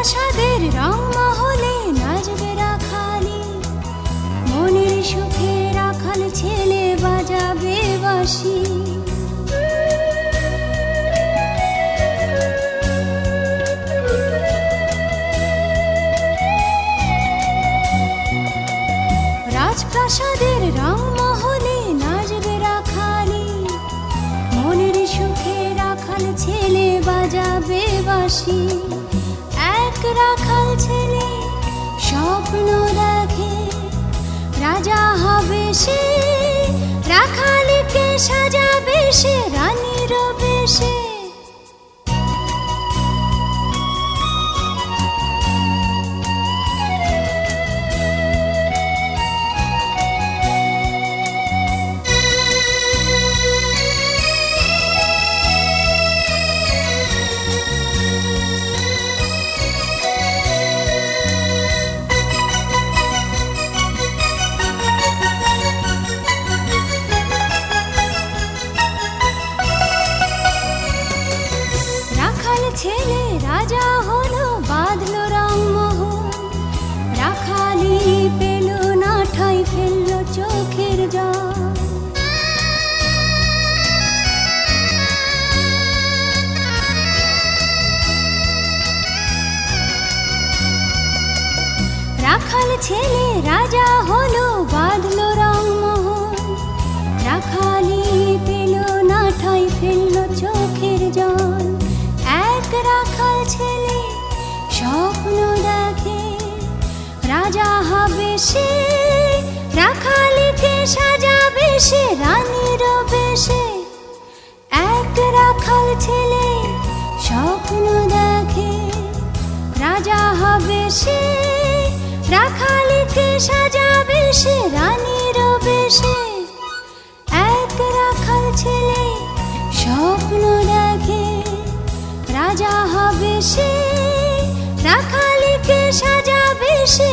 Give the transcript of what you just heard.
রাজপ্রাসাদের রংমহলে নাচবে রাখালি, মনের সুখে রাখাল ছেলে বাজাবে বাঁশি। রাজপ্রাসাদের রংমহলে নাচবে রাখালি, মনের সুখে রাখাল ছেলে বাজাবে বাঁশি। এক রাখাল ছেলে স্বপ্ন দেখে রাজা হবে সে, রাখালিকে সাজাবে সে রানীর বেশে। ছেলে রাজা হলো, বাঁধলো রংমোহন, রাখালি পেল না ঠাঁই, ফেললো চোখের জল। রাখাল ছেলে রাজা হলো, বাঁধলো রংমোহন, রাখালি পেল না ঠাঁই, ফেললো চোখের জল। এক রাখাল ছেলে স্বপ্ন দেখে রাজা হবে সে, রাখালিকে সাজাবে সে রানীর বেশে। এক রাখাল ছেলে স্বপ্ন দেখে রাজা হবে সে, রাখালিকে সাজাবে সে রানীর বেশে। এক রাখাল ছেলে স্বপ্ন দেখে রাজা হবে সে, রাখালিকে সাজাবে সে।